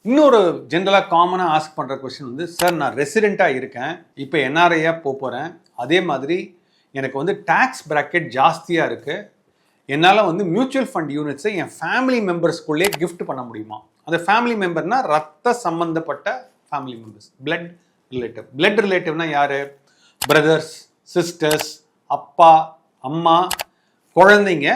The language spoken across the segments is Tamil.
இன்னொரு ஜென்ரலாக காமனாக ஆஸ்க் பண்ணுற கொஸ்டின் வந்து, சார் நான் ரெசிடெண்ட்டாக இருக்கேன், இப்போ என்ஆர்ஐயாக போகிறேன், அதே மாதிரி எனக்கு வந்து டேக்ஸ் பிராக்கெட் ஜாஸ்தியாக இருக்குது, என்னால் வந்து மியூச்சுவல் ஃபண்ட் யூனிட்ஸை என் ஃபேமிலி மெம்பர்ஸ்குள்ளே கிஃப்ட் பண்ண முடியுமா? அந்த ஃபேமிலி மெம்பர்னா ரத்த சம்பந்தப்பட்ட ஃபேமிலி மெம்பர்ஸ், பிளட் ரிலேட்டிவ்னா யார்? பிரதர்ஸ், சிஸ்டர்ஸ், அப்பா, அம்மா, குழந்தைங்க,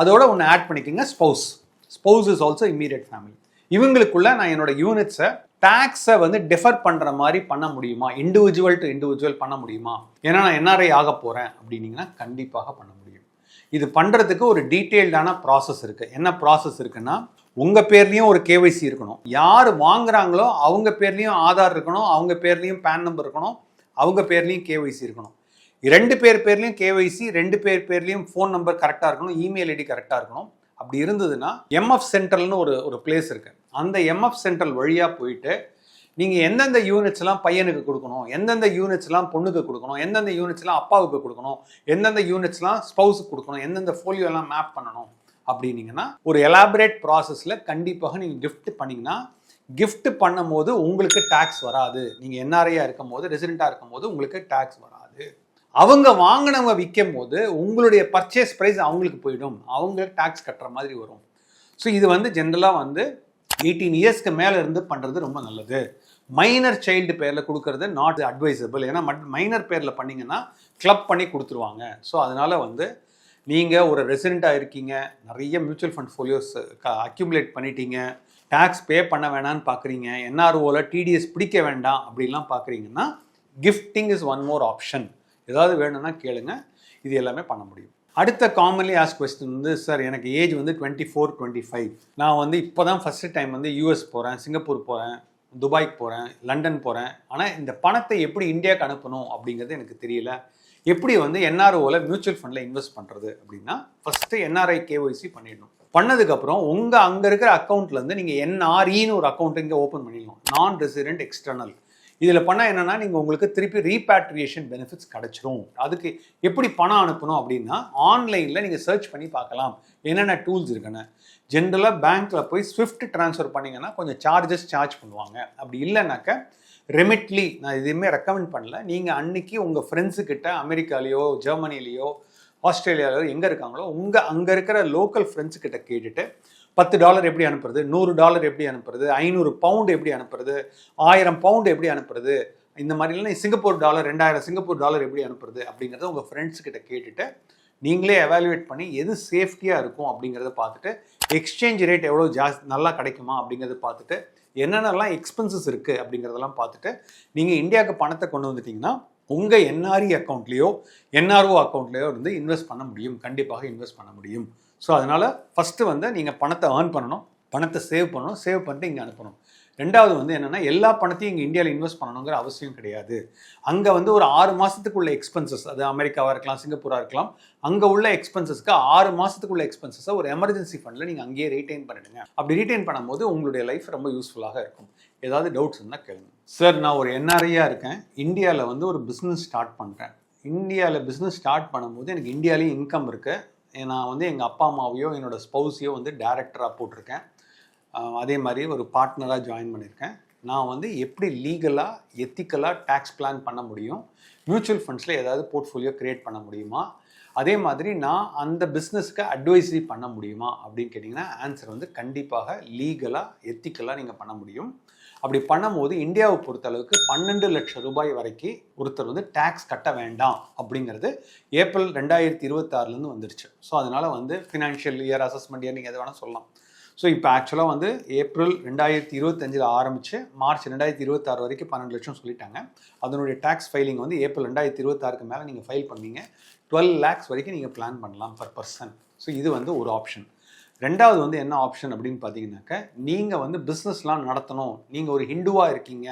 அதோட ஒன்று ஆட் பண்ணிக்கோங்க, spouse is also immediate family. இவங்களுக்குள்ள நான் என்னோட யூனிட்ஸை டேக்ஸை வந்து டிஃபர் பண்ணுற மாதிரி பண்ண முடியுமா? இண்டிவிஜுவல் டு இண்டிவிஜுவல் பண்ண முடியுமா? ஏன்னா நான் என்ஆர்ஐ ஆக போகிறேன் அப்படின்னீங்கன்னா கண்டிப்பாக பண்ண முடியும். இது பண்ணுறதுக்கு ஒரு டீட்டெயில்டான ப்ராசஸ் இருக்குது. என்ன ப்ராசஸ் இருக்குன்னா, உங்கள் பேர்லேயும் ஒரு கேவைசி இருக்கணும், யார் வாங்குறாங்களோ அவங்க பேர்லேயும் ஆதார் இருக்கணும், அவங்க பேர்லேயும் பேன் நம்பர் இருக்கணும், அவங்க பேர்லேயும் கேவைசி இருக்கணும். 2 பேர்லேயும் கேவைசி, 2 பேர்லேயும் ஃபோன் நம்பர் கரெக்டாக இருக்கணும், இமெயில் ஐடி கரெக்டாக இருக்கணும். அப்படி இருந்ததுன்னா எம்எஃப் சென்ட்ரல்னு ஒரு பிளேஸ் இருக்கு. அந்த எம்எஃப் சென்ட்ரல் வழியாக போயிட்டு நீங்கள் எந்தெந்த யூனிட்ஸ்லாம் பையனுக்கு கொடுக்கணும், எந்தெந்த யூனிட்ஸ்லாம் பொண்ணுக்கு கொடுக்கணும், எந்தெந்த யூனிட்ஸ்லாம் அப்பாவுக்கு கொடுக்கணும், எந்தெந்த யூனிட்ஸ்லாம் ஸ்பௌஸுக்கு கொடுக்கணும், எந்தெந்த ஃபோலியோலாம் மேப் பண்ணணும் அப்படின்னீங்கன்னா ஒரு எலாபரேட் ப்ராசஸில் கண்டிப்பாக நீங்கள் கிஃப்ட் பண்ணிங்கன்னா, கிஃப்ட் பண்ணும் போது உங்களுக்கு டேக்ஸ் வராது. நீங்கள் என்ஆர்ஐயாக இருக்கும் போது, ரெசிடெண்ட்டாக இருக்கும் போது உங்களுக்கு டேக்ஸ் வராது. அவங்க வாங்கினவங்க விற்கும் போது உங்களுடைய பர்ச்சேஸ் ப்ரைஸ் அவங்களுக்கு போயிடும், அவங்களுக்கு டேக்ஸ் கட்டுற மாதிரி வரும். ஸோ இது வந்து ஜென்ரலாக வந்து 18 இயர்ஸ்க்கு மேலே இருந்து பண்ணுறது ரொம்ப நல்லது. மைனர் சைல்டு பேரில் கொடுக்கறது நாட் அட்வைசபிள். ஏன்னா மைனர் பேரில் பண்ணிங்கன்னா கிளப் பண்ணி கொடுத்துருவாங்க. ஸோ அதனால் வந்து நீங்கள் ஒரு ரெசிடெண்ட்டாக இருக்கீங்க, நிறைய மியூச்சுவல் ஃபண்ட் ஃபோலியோஸ் அக்யூமுலேட் பண்ணிட்டீங்க, டேக்ஸ் பே பண்ண வேணான்னு பார்க்குறீங்க, என்ஆர்ஓவில் டிடிஎஸ் பிடிக்க வேண்டாம் அப்படிலாம் பார்க்குறீங்கன்னா, gifting is one more option. ஏதாவது வேணும்னா கேளுங்க, இது எல்லாமே பண்ண முடியும். அடுத்த காமன்லி ஆஸ்க் கொஸ்டின் வந்து, சார் எனக்கு ஏஜ் வந்து 24, 25, நான் வந்து இப்போ தான் ஃபஸ்ட்டு டைம் வந்து யூஎஸ் போகிறேன், சிங்கப்பூர் போகிறேன், துபாய்க்கு போகிறேன், லண்டன் போகிறேன், ஆனால் இந்த பணத்தை எப்படி இந்தியாவுக்கு அனுப்பணும் அப்படிங்கிறது எனக்கு தெரியல, எப்படி வந்து என்ஆர்ஓவில் மியூச்சுவல் ஃபண்டில் இன்வெஸ்ட் பண்ணுறது அப்படின்னா, ஃபஸ்ட்டு என்ஆர்ஐ கேஒய்சி பண்ணிடணும். பண்ணதுக்கப்புறம் உங்கள் அங்கே இருக்கிற அக்கௌண்ட்லேருந்து நீங்கள் என்ஆர்இன்னு ஒரு அக்கௌண்ட் இங்கே ஓப்பன் பண்ணிடணும், நான் ரெசிடென்ட் எக்ஸ்டர்னல். இதில் பண்ணால் என்னென்னா, நீங்கள் உங்களுக்கு திருப்பி ரீபேட்ரியேஷன் பெனிஃபிட்ஸ் கிடச்சிரும். அதுக்கு எப்படி பணம் அனுப்பணும் அப்படின்னா, ஆன்லைனில் நீங்கள் சர்ச் பண்ணி பார்க்கலாம் என்னென்ன டூல்ஸ் இருக்குன்னு. ஜென்ரலாக பேங்க்கில் போய் ஸ்விஃப்ட் ட்ரான்ஸ்ஃபர் பண்ணிங்கன்னா கொஞ்சம் சார்ஜ் பண்ணுவாங்க. அப்படி இல்லைனாக்க ரெமிட்லி, நான் எதுவுமே ரெக்கமெண்ட் பண்ணல, நீங்கள் அன்னைக்கு உங்கள் ஃப்ரெண்ட்ஸுக்கிட்ட அமெரிக்காலேயோ ஜெர்மனிலேயோ ஆஸ்திரேலியாவிலோ எங்கே இருக்காங்களோ அங்கே இருக்கிற லோக்கல் ஃப்ரெண்ட்ஸுக்கிட்ட கேட்டுட்டு $10 எப்படி அனுப்புறது, $100 எப்படி அனுப்புறது, 500 பவுண்டு எப்படி அனுப்புறது, 1000 பவுண்டு எப்படி அனுப்புறது, இந்த மாதிரிலாம் சிங்கப்பூர் டாலர் 2000 சிங்கப்பூர் டாலர் எப்படி அனுப்புறது அப்படிங்கிறத உங்கள் ஃப்ரெண்ட்ஸ் கிட்ட கேட்டுட்டு நீங்களே எவாலுவேட் பண்ணி எது சேஃப்டியாக இருக்கும் அப்படிங்கிறத பார்த்துட்டு, எக்ஸ்சேஞ்ச் ரேட் எவ்வளோ நல்லா கிடைக்குமா அப்படிங்கிறத பார்த்துட்டு, என்னென்னலாம் எக்ஸ்பென்சஸ் இருக்குது அப்படிங்கிறதெல்லாம் பார்த்துட்டு நீங்கள் இந்தியாவுக்கு பணத்தை கொண்டு வந்துட்டிங்கன்னா உங்கள் என்ஆர்இ அக்கௌண்ட்லேயோ என்ஆர்ஓ அக்கௌண்ட்லேயோ இருந்து இன்வெஸ்ட் பண்ண முடியும், கண்டிப்பாக இன்வெஸ்ட் பண்ண முடியும். ஸோ அதனால் ஃபஸ்ட்டு வந்து நீங்கள் பணத்தை ஏர்ன் பண்ணணும், பணத்தை சேவ் பண்ணணும், சேவ் பண்ணிட்டு இங்கே அனுப்பணும். ரெண்டாவது வந்து என்னென்னா, எல்லா பணத்தையும் இங்கே இந்தியாவில் இன்வெஸ்ட் பண்ணணுங்கிற அவசியம் கிடையாது. அங்கே வந்து ஒரு 6 மாதத்துக்குள்ள எக்ஸ்பென்சஸ், அது அமெரிக்காவாக இருக்கலாம், சிங்கப்பூராக இருக்கலாம், அங்கே உள்ள எக்ஸ்பென்சஸ்க்கு 6 மாதத்துக்குள்ள எக்ஸ்பென்சஸை ஒரு எமர்ஜென்சி ஃபண்டில் நீங்கள் அங்கேயே ரீட்டைன் பண்ணிடுங்க. அப்படி ரீட்டைன் பண்ணும்போது உங்களுடைய லைஃப் ரொம்ப யூஸ்ஃபுல்லாக இருக்கும். ஏதாவது டவுட்ஸ் இருந்தால் கேளுங்க. சார் நான் ஒரு என்ஆர்ஐயாக இருக்கேன், இந்தியாவில் வந்து ஒரு பிஸ்னஸ் ஸ்டார்ட் பண்ணுறேன். இந்தியாவில் பிஸ்னஸ் ஸ்டார்ட் பண்ணும்போது எனக்கு இந்தியாவிலேயும் இன்கம் இருக்குது. நான் வந்து எங்கள் அப்பா அம்மாவையோ என்னோடய ஸ்பௌஸையோ வந்து டைரக்டராக போட்டிருக்கேன், அதே மாதிரி ஒரு பார்ட்னராக ஜாயின் பண்ணியிருக்கேன். நான் வந்து எப்படி லீகலாக எத்திக்கலாக டேக்ஸ் பிளான் பண்ண முடியும், மியூச்சுவல் ஃபண்ட்ஸில் ஏதாவது போர்ட்ஃபோலியோ க்ரியேட் பண்ண முடியுமா, அதே மாதிரி நான் அந்த பிஸ்னஸ்க்கு அட்வைஸரி பண்ண முடியுமா அப்படின்னு கேட்டிங்கன்னா, ஆன்சர் வந்து கண்டிப்பாக லீகலாக எத்திக்கலாக நீங்கள் பண்ண முடியும். அப்படி பண்ணும்போது இந்தியாவை பொறுத்தளவுக்கு 12 லட்சம் ரூபாய் வரைக்கும் ஒருத்தர் வந்து டேக்ஸ் கட்ட வேண்டாம் அப்படிங்கிறது ஏப்ரல் 2026 வந்துருச்சு. ஸோ அதனால் வந்து ஃபினான்ஷியல் இயர் அசஸ்மெண்ட் இயர் நீங்கள் எது வேணால் சொல்லலாம். ஸோ இப்போ ஆக்சுவலாக வந்து ஏப்ரல் 2025 ஆரம்பித்து மார்ச் 2026 வரைக்கும் 12 லட்சம் சொல்லிட்டாங்க. அதனுடைய டேக்ஸ் ஃபைலிங் வந்து ஏப்ரல் 2026 மேலே நீங்கள் ஃபைல் பண்ணீங்க 12 lakhs வரைக்கும் நீங்கள் பிளான் பண்ணலாம் பர் பர்சன். ஸோ இது வந்து ஒரு ஆப்ஷன். ரெண்டாவது வந்து என்ன ஆப்ஷன் அப்படின்னு பார்த்தீங்கன்னாக்க, நீங்கள் வந்து பிஸ்னஸ்லாம் நடத்தணும், நீங்கள் ஒரு ஹிந்துவாக இருக்கீங்க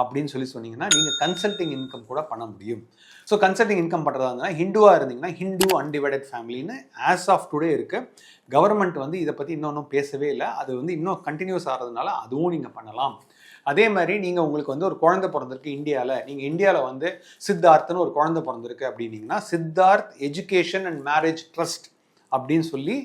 அப்படின்னு சொன்னீங்கன்னா நீங்கள் கன்சல்டிங் இன்கம் கூட பண்ண முடியும். ஸோ கன்சல்டிங் இன்கம் பண்ணுறதா இருந்தால் ஹிந்துவாக இருந்தீங்கன்னா ஹிந்து அன்டிவைடட் ஃபேமிலின்னு ஆஸ் ஆஃப் டுடே இருக்குது. கவர்மெண்ட் வந்து இதை பற்றி இன்னொன்றும் பேசவே இல்லை, அது வந்து இன்னும் கண்டினியூஸ் ஆகிறதுனால அதுவும் நீங்கள் பண்ணலாம். அதே மாதிரி நீங்கள் உங்களுக்கு வந்து ஒரு குழந்தை பிறந்திருக்கு இந்தியாவில், நீங்கள் இந்தியாவில் வந்து சித்தார்த்னு ஒரு குழந்தை பிறந்திருக்கு அப்படின்னீங்கன்னா, Siddharth education and marriage trust அப்படின்னு சொல்லி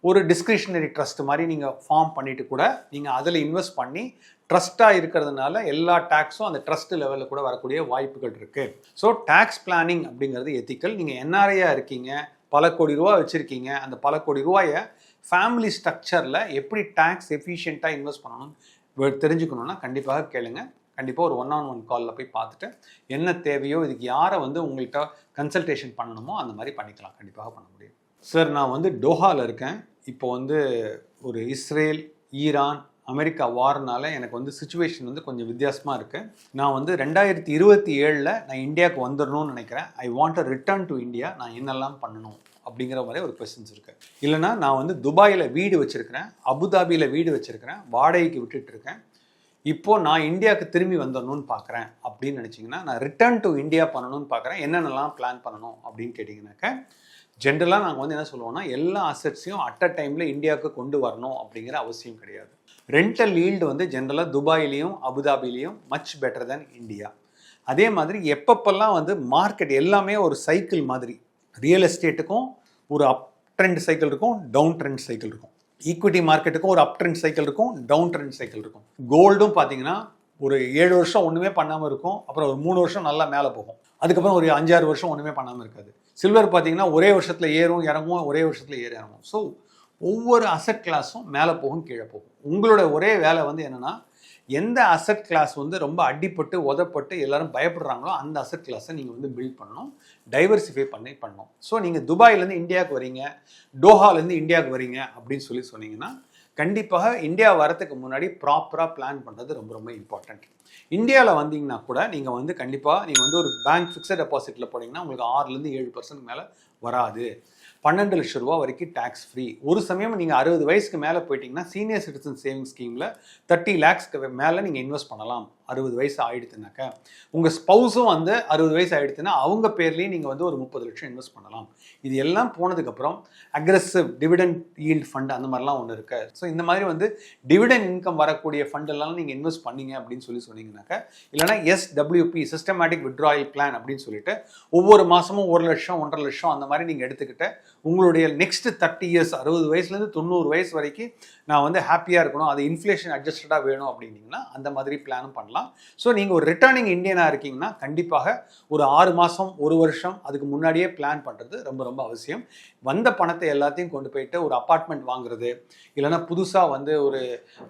ஒரு டிஸ்கிரிஷனரி ட்ரஸ்ட் மாதிரி நீங்கள் ஃபார்ம் பண்ணிவிட்டு கூட நீங்கள் அதில் இன்வெஸ்ட் பண்ணி ட்ரஸ்ட்டாக இருக்கிறதுனால எல்லா டேக்ஸும் அந்த ட்ரஸ்ட் லெவலில் கூட வரக்கூடிய வாய்ப்புகள் இருக்குது. ஸோ டேக்ஸ் பிளானிங் அப்படிங்கிறது எத்திக்கல். நீங்கள் என்ஆர்ஐயாக இருக்கீங்க, பல கோடி ரூபா வச்சுருக்கீங்க, அந்த பல கோடி ரூபாயை ஃபேமிலி ஸ்ட்ரக்சரில் எப்படி டேக்ஸ் எஃபிஷியண்ட்டாக இன்வெஸ்ட் பண்ணணும் தெரிஞ்சுக்கணுன்னா கண்டிப்பாக கேளுங்க. கண்டிப்பாக ஒரு 1-on-1 காலில் போய் பார்த்துட்டு என்ன தேவையோ இதுக்கு யாரை வந்து உங்கள்கிட்ட கன்சல்டேஷன் பண்ணணுமோ அந்த மாதிரி பண்ணிக்கலாம், கண்டிப்பாக பண்ண முடியும். சார் நான் வந்து டோஹாவில் இருக்கேன். இப்போ வந்து ஒரு இஸ்ரேல், ஈரான், அமெரிக்கா வார்னால எனக்கு வந்து சுச்சுவேஷன் வந்து கொஞ்சம் வித்தியாசமாக இருக்குது. நான் வந்து 2027 நான் இந்தியாவுக்கு வந்துடணும்னு நினைக்கிறேன். I want a return to India. நான் என்னெல்லாம் பண்ணணும் அப்படிங்கிற மாதிரி ஒரு கொஸ்டின்ஸ் இருக்குது. இல்லைனா நான் வந்து துபாயில் வீடு வச்சுருக்கிறேன், அபுதாபியில் வீடு வச்சுருக்கிறேன், வாடகைக்கு விட்டுட்டு இருக்கேன். இப்போது நான் இந்தியாவுக்கு திரும்பி வந்துடணும்னு பார்க்குறேன் அப்படின்னு நினச்சிங்கன்னா, நான் ரிட்டர்ன் டு இந்தியா பண்ணணும்னு பார்க்குறேன், என்னென்னலாம் பிளான் பண்ணணும் அப்படின்னு கேட்டிங்கனாக்க, ஜென்ரலாக நாங்கள் வந்து என்ன சொல்லுவோம்னா, எல்லா அசட்ஸையும் அட் அ டைமில் இந்தியாவுக்கு கொண்டு வரணும் அப்படிங்கிற அவசியம் கிடையாது. ரெண்டல் ஈல்டு வந்து ஜென்ரலாக துபாயிலையும் அபுதாபிலையும் மச் பெட்டர் தேன் இந்தியா. அதே மாதிரி எப்பப்பெல்லாம் வந்து மார்க்கெட் எல்லாமே ஒரு சைக்கிள் மாதிரி, ரியல் எஸ்டேட்டுக்கும் ஒரு அப் ட்ரெண்ட் சைக்கிள் இருக்கும், டவுன் ட்ரெண்ட் சைக்கிள் இருக்கும். ஈக்விட்டி மார்க்கெட்டுக்கும் ஒரு அப் ட்ரெண்ட் சைக்கிள் இருக்கும், டவுன் ட்ரெண்ட் சைக்கிள் இருக்கும். கோல்டும் பார்த்தீங்கன்னா ஒரு 7 வருஷம் ஒன்றுமே பண்ணாமல் இருக்கும், அப்புறம் ஒரு 3 வருஷம் நல்லா மேலே போகும், அதுக்கப்புறம் ஒரு 5-6 வருஷம் ஒன்றுமே பண்ணாமல் இருக்காது. சில்வர் பார்த்தீங்கன்னா ஒரே வருஷத்தில் ஏறும் இறங்கும், ஒரே வருஷத்தில் இறங்கும். ஸோ ஒவ்வொரு அசட் கிளாஸும் மேலே போகும் கீழே போகும். உங்களோட ஒரே வேலை வந்து என்னென்னா, எந்த அசட் கிளாஸ் வந்து ரொம்ப அடிப்பட்டு உதப்பட்டு எல்லாரும் பயப்படுறாங்களோ அந்த அசட் கிளாஸை நீங்கள் வந்து பில்ட் பண்ணணும், டைவர்சிஃபை பண்ணணும். ஸோ நீங்கள் துபாயிலேருந்து இந்தியாவுக்கு வரீங்க, டோஹாலேருந்து இந்தியாவுக்கு வரீங்க அப்படின்னு சொன்னீங்கன்னா, கண்டிப்பாக இந்தியா வரத்துக்கு முன்னாடி ப்ராப்பராக பிளான் பண்ணுறது ரொம்ப ரொம்ப இம்பார்ட்டண்ட். இந்தியாவில் வந்தீங்கன்னா கூட நீங்கள் வந்து கண்டிப்பாக நீங்கள் வந்து ஒரு பேங்க் ஃபிக்ஸட் டெபாசிட்டில் போனீங்கன்னா உங்களுக்கு 6-7% மேலே வராது. 12 லட்சம் ரூபா வரைக்கும் டேக்ஸ் ஃப்ரீ. ஒரு சமயம் நீங்கள் 60 வயசுக்கு மேலே போயிட்டீங்கன்னா சீனியர் சிட்டிசன் சேவிங் ஸ்கீமில் 30 lakhsக்கு மேலே நீங்கள் இன்வெஸ்ட் பண்ணலாம். 60 வயசு ஆகிடுதுனாக்கா உங்கள் ஸ்பௌஸும் வந்து 60 வயசு ஆகிடுதுன்னா அவங்க பேர்லேயும் நீங்கள் வந்து ஒரு 30 லட்சம் இன்வெஸ்ட் பண்ணலாம். இது எல்லாம் போனதுக்கப்புறம் அக்ரெசிவ் டிவிடெண்ட் ஈல்ட் ஃபண்ட் அந்த மாதிரிலாம் ஒன்று இருக்குது. ஸோ இந்த மாதிரி வந்து டிவிடெண்ட் இன்கம் வரக்கூடிய ஃபண்டெல்லாம் நீங்கள் இன்வெஸ்ட் பண்ணீங்க அப்படின்னு சொன்னீங்கன்னாக்கா, இல்லைனா SWP சிஸ்டமேட்டிக் வித்ட்ராயல் பிளான் அப்படின்னு சொல்லிட்டு ஒவ்வொரு மாதமும் 1 லட்சம் 1.5 லட்சம் அந்த மாதிரி நீங்கள் எடுத்துக்கிட்டு உங்களுடைய நெக்ஸ்ட் 30 இயர்ஸ் 60 வயசுலேருந்து 90 வயசு வரைக்கும் நான் வந்து ஹாப்பியாக இருக்கணும், அது இன்ஃப்ளேஷன் அட்ஜஸ்டடாக வேணும் அப்படின்னீங்கன்னா அந்த மாதிரி பிளானும் பண்ணலாம். ஸோ நீங்கள் ஒரு ரிட்டர்னிங் இந்தியனாக இருக்கீங்கன்னா கண்டிப்பாக ஒரு 6 மாதம் 1 வருஷம் அதுக்கு முன்னாடியே பிளான் பண்ணுறது ரொம்ப ரொம்ப அவசியம். வந்த பணத்தை எல்லாத்தையும் கொண்டு போயிட்டு ஒரு அப்பார்ட்மெண்ட் வாங்குறது, இல்லைனா புதுசாக வந்து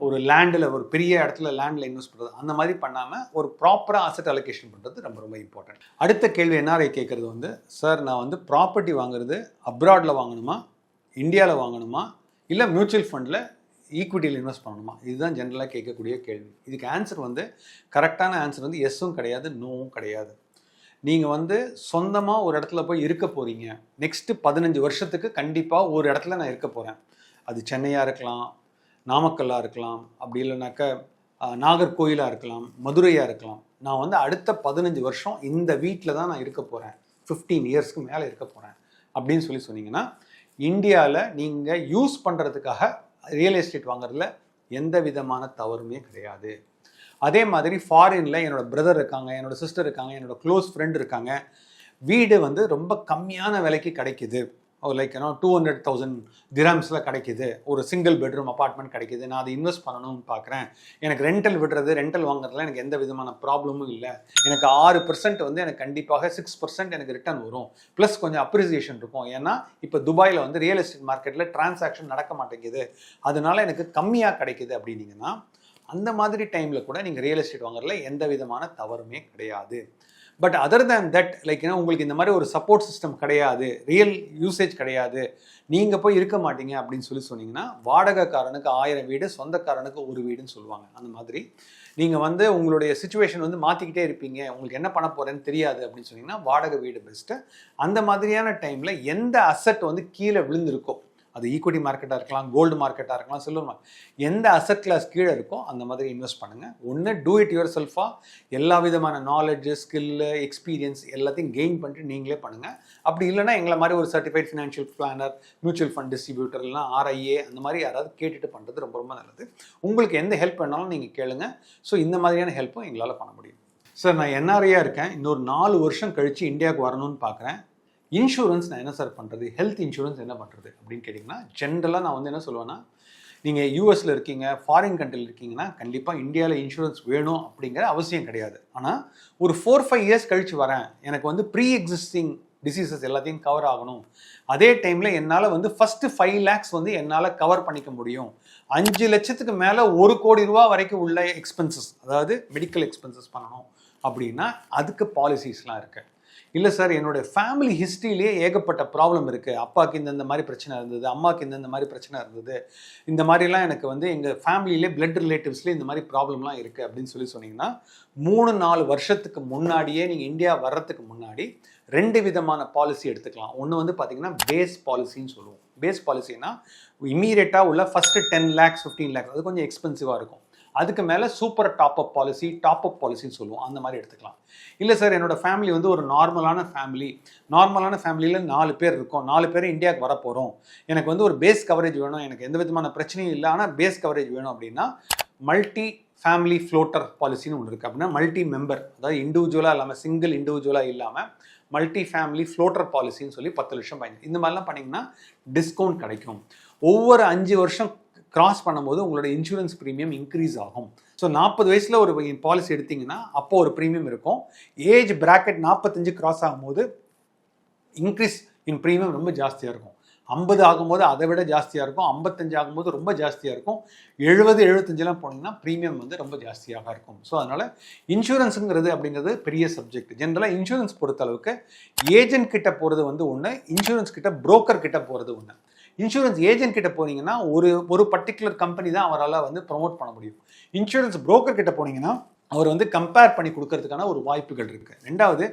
ஒரு லேண்டில் ஒரு பெரிய இடத்துல லேண்டில் இன்வெஸ்ட் பண்ணுறது, அந்த மாதிரி பண்ணாமல் ஒரு ப்ராப்பராக அசெட் அலோகேஷன் பண்ணுறது ரொம்ப ரொம்ப இம்பார்ட்டன்ட். அடுத்த கேள்வி என்ஆர்ஐ கேட்குறது வந்து, சார் நான் வந்து ப்ராப்பர்ட்டி வாங்குறது அப்ராடில் வாங்கணுமா, இந்தியாவில் வாங்கணுமா, இல்லை மியூச்சுவல் ஃபண்டில் ஈக்விட்டியில் இன்வெஸ்ட் பண்ணணுமா? இதுதான் ஜென்ரலாக கேட்கக்கூடிய கேள்வி. இதுக்கு ஆன்சர் வந்து கரெக்டான ஆன்சர் வந்து எஸ்ஸும் கிடையாது, நோவும் கிடையாது. நீங்கள் வந்து சொந்தமாக ஒரு இடத்துல போய் இருக்க போகிறீங்க, நெக்ஸ்ட்டு 15 வருஷத்துக்கு கண்டிப்பாக ஒரு இடத்துல நான் இருக்க போகிறேன். அது சென்னையாக இருக்கலாம், நாமக்கல்லாக இருக்கலாம், அப்படி இல்லைனாக்கா நாகர்கோயிலாக இருக்கலாம், மதுரையாக இருக்கலாம். நான் வந்து அடுத்த 15 வருஷம் இந்த வீட்டில் தான் நான் இருக்க போகிறேன், 15 இயர்ஸ்க்கு மேலே இருக்க போகிறேன் அப்படின்னு சொன்னீங்கன்னா, இந்தியாவில் நீங்கள் யூஸ் பண்ணுறதுக்காக ரியல் எஸ்டேட் வாங்குறதுல எந்த விதமான தவறுமே கிடையாது. அதே மாதிரி ஃபாரினில் என்னோட பிரதர் இருக்காங்க, என்னோட சிஸ்டர் இருக்காங்க, என்னோட க்ளோஸ் ஃப்ரெண்ட் இருக்காங்க, வீடு வந்து ரொம்ப கம்மியான விலைக்கு கிடைக்குது, லைக் 200,000 திரம்ஸில் கிடைக்குது, ஒரு சிங்கிள் பெட்ரூம் அப்பார்ட்மெண்ட் கிடைக்குது, நான் அதை இன்வெஸ்ட் பண்ணணும்னு பார்க்குறேன், எனக்கு ரெண்டல் வாங்குறதுல எனக்கு எந்த விதமான ப்ராப்ளமும் இல்லை, எனக்கு 6% வந்து எனக்கு கண்டிப்பாக 6% எனக்கு ரிட்டர்ன் வரும், ப்ளஸ் கொஞ்சம் அப்ரிசியேஷன் இருக்கும், ஏன்னா இப்போ துபாயில் வந்து ரியல் எஸ்டேட் மார்க்கெட்டில் டிரான்சாக்ஷன் நடக்க மாட்டேங்குது, அதனால எனக்கு கம்மியாக கிடைக்குது அப்படின்னீங்கன்னா, அந்த மாதிரி டைமில் கூட நீங்கள் ரியல் எஸ்டேட் வாங்குறதுல எந்த விதமான தவறுமே கிடையாது. But other than that, like உங்களுக்கு இந்த மாதிரி ஒரு சப்போர்ட் சிஸ்டம் கிடையாது, ரியல் யூசேஜ் கிடையாது, நீங்கள் போய் இருக்க மாட்டீங்க அப்படின்னு சொன்னீங்கன்னா, வாடகைக்காரனுக்கு 1000 வீடு, சொந்தக்காரனுக்கு 1 வீடுன்னு சொல்லுவாங்க. அந்த மாதிரி நீங்கள் வந்து உங்களுடைய சிச்சுவேஷன் வந்து மாற்றிக்கிட்டே இருப்பீங்க, உங்களுக்கு என்ன பண்ண போகிறேன்னு தெரியாது அப்படின்னு சொன்னீங்கன்னா வாடகை வீடு பெஸ்ட்டு. அந்த மாதிரியான டைமில் எந்த அசெட் வந்து கீழே விழுந்திருக்கோ, அது ஈக்விட்டி மார்க்கெட்டாக இருக்கலாம், கோல்டு மார்க்கெட்டாக இருக்கலாம், சில்வர் மார்க்கெட், எந்த அசெட் கிளாஸ் கீழே இருக்கோ அந்த மாதிரி இன்வெஸ்ட் பண்ணுங்கள். ஒன்று டூ இட் யுவர் செல்ஃபாக எல்லா விதமான நாலேஜு, ஸ்கில்லு, எக்ஸ்பீரியன்ஸ் எல்லாத்தையும் கெயின் பண்ணிட்டு நீங்களே பண்ணுங்கள். அப்படி இல்லைனா எங்களை மாதிரி ஒரு certified financial planar, mutual fund distributor, இல்லைனா RIA அந்த மாதிரி யாராவது கேட்டுட்டு பண்ணுறது ரொம்ப ரொம்ப நல்லது. உங்களுக்கு எந்த ஹெல்ப் வேணாலும் நீங்கள் கேளுங்க. ஸோ இந்த மாதிரியான ஹெல்ப்பும் எங்களால் பண்ண முடியும். சார் நான் NRIயாக இருக்கேன், இன்னொரு 4 வருஷம் கழித்து இந்தியாவுக்கு வரணும்னு பார்க்குறேன், இன்சூரன்ஸ் நான் என்ன சார் பண்ணுறது, ஹெல்த் இன்சூரன்ஸ் என்ன பண்ணுறது அப்படின்னு கேட்டிங்கன்னா, ஜென்ரலாக நான் வந்து என்ன சொல்லுவேன்னா, நீங்கள் யூஎஸில் இருக்கீங்க, ஃபாரின் கண்ட்ரியில் இருக்கீங்கன்னா கண்டிப்பாக இந்தியாவில் இன்சூரன்ஸ் வேணும் அப்படிங்கிற அவசியம் கிடையாது. ஆனால் ஒரு 4-5 இயர்ஸ் கழித்து வரேன், எனக்கு வந்து ப்ரீ எக்ஸிஸ்டிங் டிசீசஸ் எல்லாத்தையும் கவர் ஆகணும், அதே டைமில் என்னால் வந்து ஃபஸ்ட்டு 5 lakhs வந்து என்னால் கவர் பண்ணிக்க முடியும், 5 லட்சத்துக்கு மேலே 1 கோடி ரூபா வரைக்கும் உள்ள எக்ஸ்பென்சஸ், அதாவது மெடிக்கல் எக்ஸ்பென்சஸ் பண்ணணும் அப்படின்னா அதுக்கு பாலிசிஸ்லாம் இருக்குது. இல்லை சார், என்னுடைய ஃபேமிலி ஹிஸ்ட்ரியிலேயே ஏகப்பட்ட ப்ராப்ளம் இருக்குது, அப்பாவுக்கு இந்த மாதிரி பிரச்சனை இருந்தது, அம்மாவுக்கு இந்த மாதிரி பிரச்சனை இருந்தது, இந்த மாதிரிலாம் எனக்கு வந்து எங்கள் ஃபேமிலியிலே பிளட் ரிலேட்டிவ்ஸ்லேயே இந்த மாதிரி ப்ராப்ளம்லாம் இருக்குது அப்படின்னு சொன்னீங்கன்னா 3-4 வருஷத்துக்கு முன்னாடியே நீங்கள் இந்தியா வர்றதுக்கு முன்னாடி 2 விதமான பாலிசி எடுத்துக்கலாம். ஒன்று வந்து பார்த்தீங்கன்னா பேஸ் பாலிசின்னு சொல்லுவோம். பேஸ் பாலிசின்னா இமீடியட்டாக உள்ள ஃபஸ்ட்டு 10 lakhs 15 lakhs அது கொஞ்சம் எக்ஸ்பென்சிவாக இருக்கும். அதுக்கு மேலே சூப்பர் டாப்அப் பாலிசின்னு சொல்லுவோம், அந்த மாதிரி எடுத்துக்கலாம். இல்லை சார், என்னோட ஃபேமிலி வந்து ஒரு நார்மலான ஃபேமிலியில் 4 பேர் இருக்கோம், 4 பேர் இந்தியாவுக்கு வர போகிறோம், எனக்கு வந்து ஒரு பேஸ் கவரேஜ் வேணும், எனக்கு எந்த விதமான பிரச்சனையும் இல்லை, ஆனால் பேஸ் கவரேஜ் வேணும் அப்படின்னா மல்டி ஃபேமிலி ஃப்ளோட்டர் பாலிசின்னு ஒன்று இருக்குது. அப்படின்னா மல்டி மெம்பர், அதாவது இண்டிவிஜுவலாக இல்லாமல் சிங்கிள் இண்டிவிஜுவலாக இல்லாமல் மல்டி ஃபேமிலி ஃப்ளோட்டர் பாலிசின்னு சொல்லி 10 லட்சம் பயன். இந்த மாதிரிலாம் பண்ணிங்கன்னா டிஸ்கவுண்ட் கிடைக்கும். ஒவ்வொரு 5 வருஷம் கிராஸ் பண்ணும்போது உங்களோட இன்சூரன்ஸ் ப்ரீமியம் இன்க்ரீஸ் ஆகும். ஸோ 40 வயசில் ஒரு பாலிசி எடுத்திங்கன்னா அப்போ ஒரு ப்ரீமியம் இருக்கும். ஏஜ் பிராக்கெட் 45 கிராஸ் ஆகும்போது இன்க்ரீஸ் இன் ப்ரீமியம் ரொம்ப ஜாஸ்தியாக இருக்கும். 50 ஆகும்போது அதை விட ஜாஸ்தியாக இருக்கும், 55 ஆகும்போது ரொம்ப ஜாஸ்தியாக இருக்கும், 70-75 போனீங்கன்னா ப்ரீமியம் வந்து ரொம்ப ஜாஸ்தியாக இருக்கும். ஸோ அதனால் இன்சூரன்ஸுங்கிறது அப்படிங்கிறது பெரிய சப்ஜெக்ட். ஜென்ரலாக இன்சூரன்ஸ் பொறுத்தளவுக்கு ஏஜென்ட் கிட்ட போகிறது வந்து ஒன்று, இன்சூரன்ஸ் கிட்ட புரோக்கர் கிட்ட போகிறது ஒன்று. இன்சூரன்ஸ் ஏஜென்ட் கிட்ட போனீங்கன்னா ஒரு பர்டிகுலர் கம்பெனி தான் அவரால் வந்து ப்ரொமோட் பண்ண முடியும். இன்சூரன்ஸ் புரோக்கர் கிட்ட போனீங்கன்னா அவர் வந்து கம்பேர் பண்ணி கொடுக்கறதுக்கான ஒரு வாய்ப்புகள் இருக்குது. ரெண்டாவது,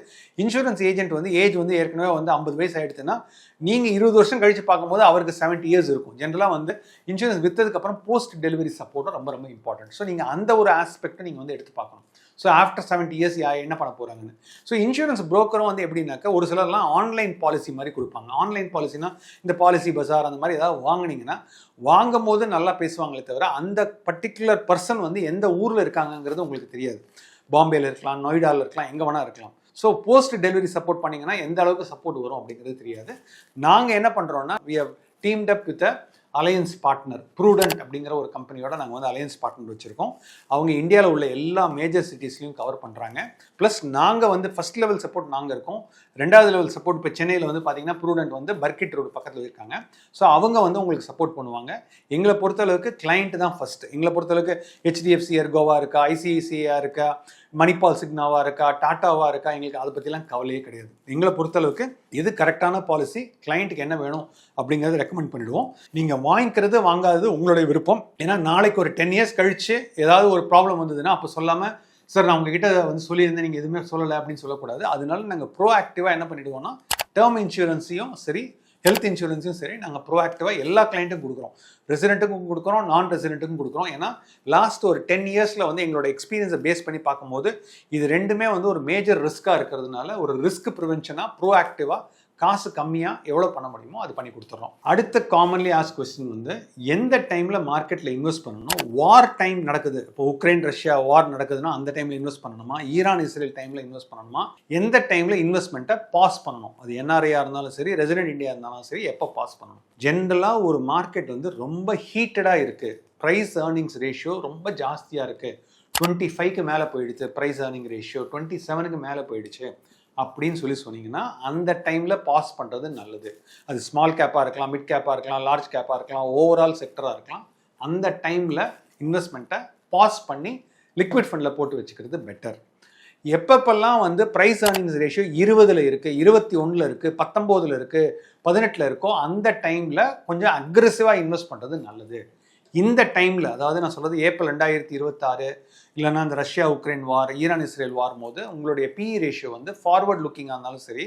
இன்சூரன்ஸ் ஏஜென்ட் வந்து ஏஜ் வந்து ஏற்கனவே வந்து 50 வயசு ஆகிடுச்சுன்னா நீங்கள் 20 வருஷம் கழிச்சு பார்க்கும்போது அவருக்கு 70 இயர்ஸ் இருக்கும். ஜென்ரலாக வந்து இன்சூரன்ஸ் விற்றதுக்கப்புறம் போஸ்ட் டெலிவரி சப்போர்ட்டும் ரொம்ப ரொம்ப இம்பார்ட்டன்ட். ஸோ நீங்கள் அந்த ஒரு ஆஸ்பெக்ட்டை நீங்கள் வந்து எடுத்து பார்க்கணும். ஸோ ஆஃப்டர் 70 இயர்ஸ் என்ன பண்ண போகிறாங்கன்னு. ஸோ இன்சூரன்ஸ் புரோக்கரும் வந்து எப்படின்னாக்கா ஒரு சிலர்லாம் ஆன்லைன் பாலிசி மாதிரி கொடுப்பாங்க. ஆன்லைன் பாலிசினா இந்த பாலிசி பஜார் அந்த மாதிரி ஏதாவது வாங்கினீங்கன்னா வாங்கும் போது நல்லா பேசுவாங்களே தவிர அந்த பர்டிகுலர் பர்சன் வந்து எந்த ஊரில் இருக்காங்கங்கிறது உங்களுக்கு தெரியாது. பாம்பேல இருக்கலாம், நொய்டாவில் இருக்கலாம், எங்கே வேணா இருக்கலாம். ஸோ போஸ்ட் டெலிவரி சப்போர்ட் பண்ணிங்கன்னா எந்த அளவுக்கு சப்போர்ட் வரும் அப்படிங்கிறது தெரியாது. நாங்கள் என்ன பண்ணுறோன்னா we have teamed up with a alliance partner, prudent அப்படிங்கிற ஒரு கம்பெனியோட நாங்கள் வந்து அலையன்ஸ் பார்ட்னர் வச்சுருக்கோம். அவங்க இந்தியாவில் உள்ள எல்லா மேஜர் சிட்டிஸ்லையும் கவர் பண்ணுறாங்க. ப்ளஸ் நாங்கள் வந்து ஃபஸ்ட் லெவல் சப்போர்ட் நாங்கள் இருக்கோம். 2வது லெவல் சப்போர்ட் இப்போ சென்னையில் வந்து பார்த்தீங்கன்னா ப்ரூடென்ட் வந்து பர்கிட் ரோடு பக்கத்தில் இருக்காங்க. ஸோ அவங்க வந்து உங்களுக்கு சப்போர்ட் பண்ணுவாங்க. எங்களை பொறுத்தளவுக்கு கிளைண்ட் தான் ஃபஸ்ட்டு. எங்களை பொறுத்தளவுக்கு HDFC எர்கோவா இருக்கா, ICICI இருக்கா, மணிபால் சிக்னாவா இருக்கா, டாட்டாவா இருக்கா, எங்களுக்கு அதை பற்றிலாம் கவலையே கிடையாது. எங்களை பொறுத்தளவுக்கு எது கரெக்டான பாலிசி, கிளைண்ட்டுக்கு என்ன வேணும் அப்படிங்கிறத ரெக்கமெண்ட் பண்ணிவிடுவோம். நீங்கள் வாங்கிக்கிறது வாங்காதது உங்களுடைய விருப்பம். ஏன்னா நாளைக்கு ஒரு 10 இயர்ஸ் கழிச்சு ஏதாவது ஒரு ப்ராப்ளம் வந்ததுன்னா அப்போ சொல்லாமல் சார் நான் உங்ககிட்ட வந்து சொல்லியிருந்தேன் நீங்கள் எதுவுமே சொல்லலை அப்படின்னு சொல்லக்கூடாது. அதனால நாங்கள் ப்ரோஆக்டிவாக என்ன பண்ணிவிடுவோம்னா டேர்ம் இன்சூரன்ஸையும் சரி ஹெல்த் இன்சூரன்ஸையும் சரி நாங்கள் ப்ரோஆக்டிவாக எல்லா கிளைண்ட்டுக்கும் கொடுக்குறோம். ரெசிடென்ட்டுக்கும் கொடுக்குறோம், நான் ரெசிடென்ட்டுக்கும் கொடுக்குறோம். ஏன்னா லாஸ்ட் ஒரு 10 இயர்ஸில் வந்து எங்களோட எக்ஸ்பீரியன்ஸை பேஸ் பண்ணி பார்க்கும்போது இது ரெண்டுமே வந்து ஒரு மேஜர் ரிஸ்க்காக இருக்கிறதுனால ஒரு ரிஸ்க் ப்ரிவென்ஷனாக ப்ரோஆக்டிவாக காசு கம்மியாக எவ்வளோ பண்ண முடியுமோ அது பண்ணி கொடுத்துட்றோம். அடுத்த காமன்லி ஆஸ்க் கொஸ்டின் வந்து எந்த டைமில் மார்க்கெட்டில் இன்வெஸ்ட் பண்ணணும்? வார் டைம் நடக்குது, இப்போ உக்ரைன் ரஷ்யா வார் நடக்குதுன்னா அந்த டைமில் இன்வெஸ்ட் பண்ணணுமா? ஈரான் இஸ்ரேல் டைமில் இன்வெஸ்ட் பண்ணணுமா? எந்த டைமில் இன்வெஸ்ட்மெண்ட்டை பாஸ் பண்ணணும்? அது NRIயாக இருந்தாலும் சரி, ரெசிடென்ட் இந்தியா இருந்தாலும் சரி, எப்போ பாஸ் பண்ணணும்? ஜென்ரலாக ஒரு மார்க்கெட் வந்து ரொம்ப ஹீட்டடாக இருக்குது, ப்ரைஸ் ஏர்னிங்ஸ் ரேஷியோ ரொம்ப ஜாஸ்தியாக இருக்குது, 25க்கு மேலே போயிடுச்சு ப்ரைஸ் ஏர்னிங் ரேஷியோ, 27க்கு மேலே போயிடுச்சு அப்படின்னு சொன்னீங்கன்னா அந்த டைமில் பாஸ் பண்ணுறது நல்லது. அது ஸ்மால் கேப்பாக இருக்கலாம், மிட் கேப்பாக இருக்கலாம், லார்ஜ் கேப்பாக இருக்கலாம், ஓவரால் செக்டராக இருக்கலாம். அந்த டைமில் இன்வெஸ்ட்மெண்ட்டை பாஸ் பண்ணி லிக்விட் ஃபண்டில் போட்டு வச்சுக்கிறது பெட்டர். எப்பப்பெல்லாம் வந்து ப்ரைஸ் ஏர்னிங்ஸ் ரேஷியோ 20ல் இருக்குது, 21ல் இருக்குது, 19ல் இருக்குது, 18ல் இருக்கோ அந்த டைமில் கொஞ்சம் அக்ரெசிவாக இன்வெஸ்ட் பண்ணுறது நல்லது. இந்த டைமில், அதாவது நான் சொல்கிறது ஏப்ரல் 2026 இல்லைன்னா இந்த ரஷ்யா உக்ரைன் வார், ஈரான் இஸ்ரேல் வார் போது உங்களுடைய PE ரேஷியோ வந்து ஃபார்வர்ட் லுக்கிங்காக இருந்தாலும் சரி,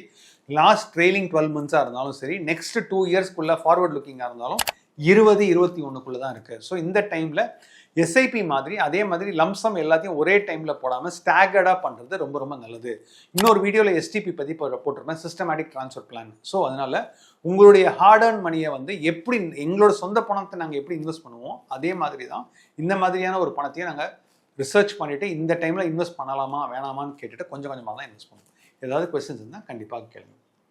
லாஸ்ட் ட்ரெயிலிங் 12 மந்த்ஸாக இருந்தாலும் சரி, நெக்ஸ்ட் 2 இயர்ஸ்க்குள்ளே ஃபார்வர்ட் லுக்கிங்காக இருந்தாலும் 20-21க்குள்ளே தான் இருக்குது. ஸோ இந்த டைமில் SIP மாதிரி அதே மாதிரி லம்சம் எல்லாத்தையும் ஒரே டைமில் போடாமல் ஸ்டாகர்டாக பண்ணுறது ரொம்ப ரொம்ப நல்லது. இன்னொரு வீடியோவில் STP பற்றி போட்டிருப்பேன், சிஸ்டமேட்டிக் ட்ரான்ஸ்ஃபர் பிளான். ஸோ அதனால் உங்களுடைய ஹார்ட் அர்ன் மணியை வந்து எப்படி எங்களோட சொந்த பணத்தை நாங்கள் எப்படி இன்வெஸ்ட் பண்ணுவோம் அதே மாதிரி தான் இந்த மாதிரியான ஒரு பணத்தையும் நாங்கள் ரிசர்ச் பண்ணிவிட்டு இந்த டைமில் இன்வெஸ்ட் பண்ணலாமா வேணாமான்னு கேட்டுட்டு கொஞ்சம் கொஞ்சமாக தான் இன்வெஸ்ட் பண்ணுவோம். ஏதாவது கொஸ்டின்ஸ் இருந்தால் கண்டிப்பாக கேளுங்க.